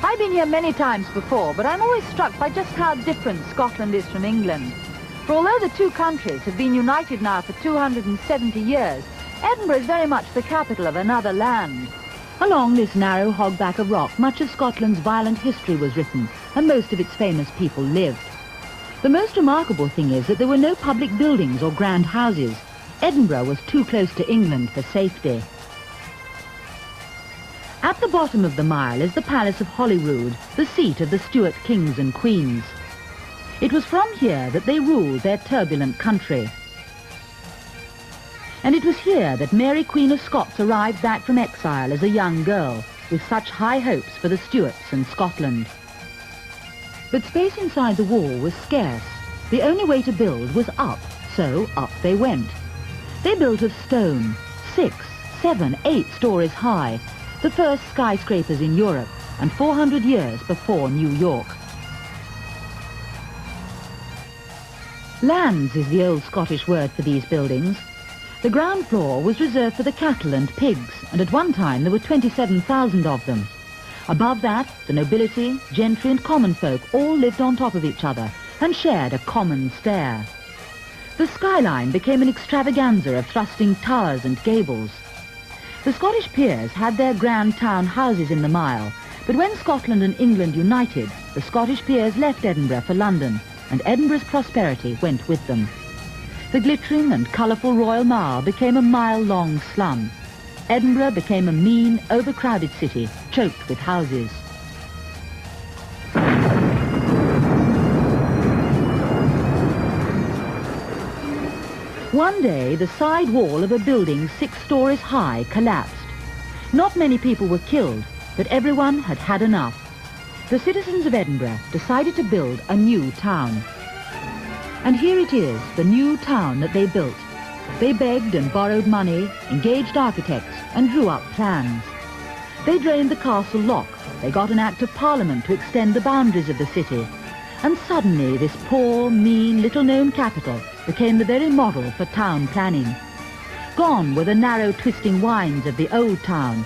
I've been here many times before, but I'm always struck by just how different Scotland is from England. For although the two countries have been united now for 270 years, Edinburgh is very much the capital of another land. Along this narrow hogback of rock, much of Scotland's violent history was written, and most of its famous people lived. The most remarkable thing is that there were no public buildings or grand houses. Edinburgh was too close to England for safety. At the bottom of the mile is the Palace of Holyrood, the seat of the Stuart kings and queens. It was from here that they ruled their turbulent country. And it was here that Mary, Queen of Scots, arrived back from exile as a young girl, with such high hopes for the Stuarts and Scotland. But space inside the wall was scarce. The only way to build was up, so up they went. They built of stone, 6, 7, 8 stories high, the first skyscrapers in Europe, and 400 years before New York. Lands is the old Scottish word for these buildings. The ground floor was reserved for the cattle and pigs, and at one time there were 27,000 of them. Above that, the nobility, gentry and common folk all lived on top of each other and shared a common stair. The skyline became an extravaganza of thrusting towers and gables. The Scottish peers had their grand town houses in the mile, but when Scotland and England united, the Scottish peers left Edinburgh for London, and Edinburgh's prosperity went with them. The glittering and colourful Royal Mile became a mile-long slum. Edinburgh became a mean, overcrowded city, choked with houses. One day, the side wall of a building 6 stories high collapsed. Not many people were killed, but everyone had had enough. The citizens of Edinburgh decided to build a new town. And here it is, the new town that they built. They begged and borrowed money, engaged architects, and drew up plans. They drained the castle lock. They got an Act of Parliament to extend the boundaries of the city. And suddenly, this poor, mean, little-known capital became the very model for town planning. Gone were the narrow, twisting winds of the old town.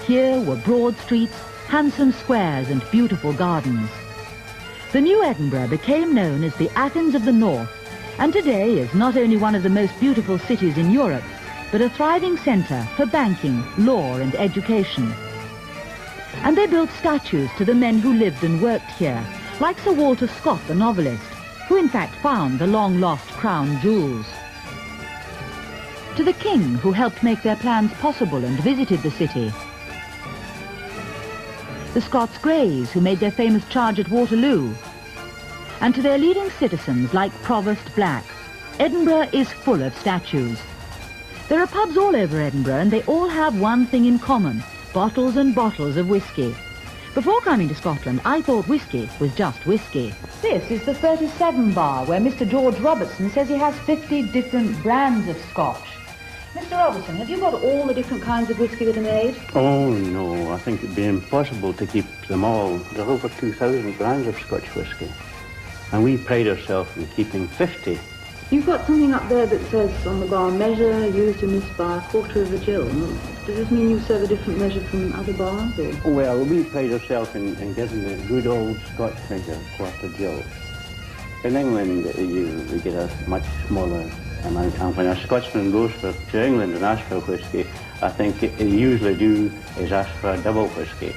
Here were broad streets, handsome squares, and beautiful gardens. The new Edinburgh became known as the Athens of the North, and today is not only one of the most beautiful cities in Europe, but a thriving centre for banking, law, and education. And they built statues to the men who lived and worked here, like Sir Walter Scott, the novelist, who in fact found the long-lost crown jewels. To the king, who helped make their plans possible and visited the city. The Scots Greys, who made their famous charge at Waterloo. And to their leading citizens like Provost Black, Edinburgh is full of statues. There are pubs all over Edinburgh, and they all have one thing in common: bottles and bottles of whiskey. Before coming to Scotland, I thought whiskey was just whiskey. This is the 37 bar, where Mr. George Robertson says he has 50 different brands of Scotch. Mr. Robertson, have you got all the different kinds of whiskey that are made? Oh, no, I think it'd be impossible to keep them all. There are over 2,000 brands of Scotch whiskey, and we pride ourselves in keeping 50. You've got something up there that says on the bar, measure used in this bar, quarter of a gill. Does this mean you serve a different measure from other bars? Or? Well, we pride ourselves in giving the good old Scotch measure, quarter gill. In England, you get a much smaller amount, and when a Scotsman goes to England and asks for whiskey, I think they usually do is ask for a double whiskey.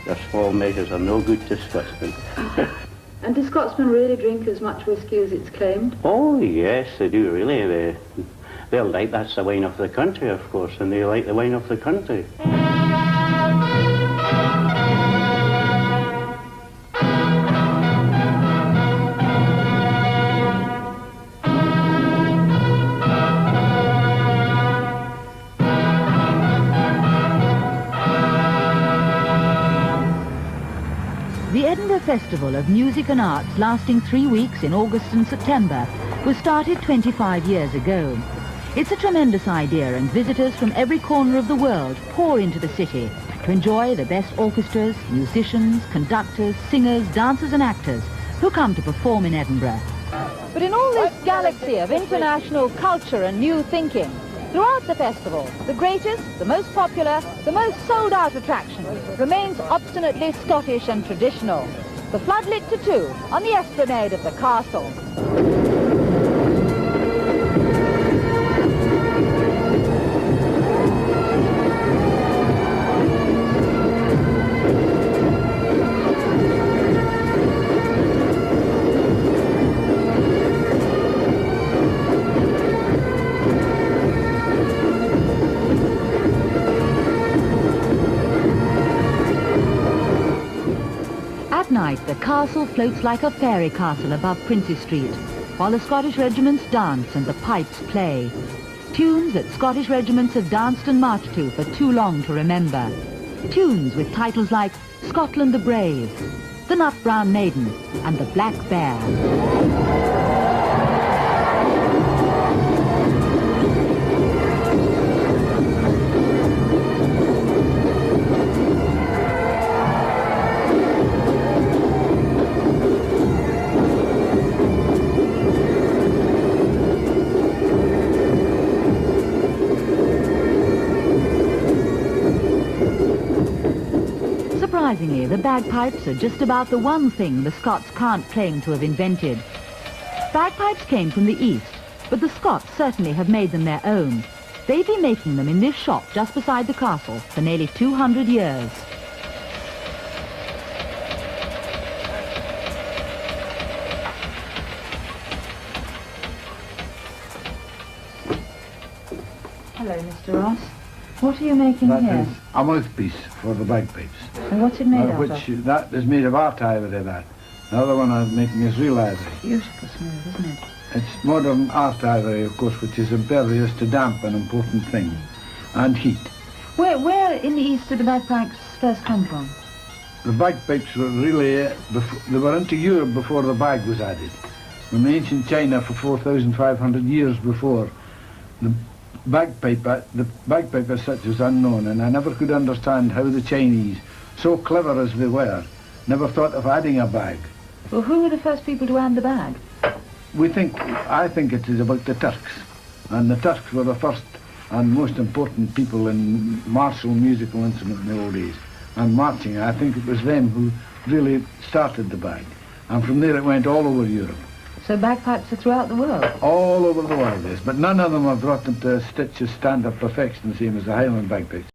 Their small measures are no good to Scotsmen. And do Scotsmen really drink as much whiskey as it's claimed? Oh, yes, they do, really. They'll like, that's the wine of the country, of course, and they like the wine of the country. The Edinburgh Festival of Music and Arts, lasting 3 weeks in August and September, was started 25 years ago. It's a tremendous idea, and visitors from every corner of the world pour into the city to enjoy the best orchestras, musicians, conductors, singers, dancers and actors who come to perform in Edinburgh. But in all this galaxy of international culture and new thinking, Throughout the festival, the greatest, the most popular, the most sold-out attraction remains obstinately Scottish and traditional. The floodlit tattoo on the esplanade of the castle. At night, the castle floats like a fairy castle above Princes Street, while the Scottish regiments dance and the pipes play. Tunes that Scottish regiments have danced and marched to for too long to remember. Tunes with titles like Scotland the Brave, The Nut Brown Maiden, and The Black Bear. Surprisingly, the bagpipes are just about the one thing the Scots can't claim to have invented. Bagpipes came from the East, but the Scots certainly have made them their own. They've been making them in this shop just beside the castle for nearly 200 years. Hello, Mr. Ross. What are you making here? That is a mouthpiece for the bagpipes. And what's it made out of? That is made of art ivory, that. The other one I'm making is real ivory. Beautiful smooth, isn't it? It's modern art ivory, of course, which is impervious to damp, an important thing, and heat. Where in the East did the bagpipes first come from? The bagpipes were really, they were into Europe before the bag was added. From ancient China for 4,500 years before, the bagpipe as such was unknown, and I never could understand how the Chinese, so clever as they were, never thought of adding a bag. Well, who were the first people to add the bag? I think it is about the Turks, and the Turks were the first and most important people in martial musical instrument in the old days. And marching, I think it was them who really started the bag, and from there it went all over Europe. So bagpipes are throughout the world? All over the world, yes, but none of them have brought them to a stitch of standard perfection, the same as the Highland bagpipes.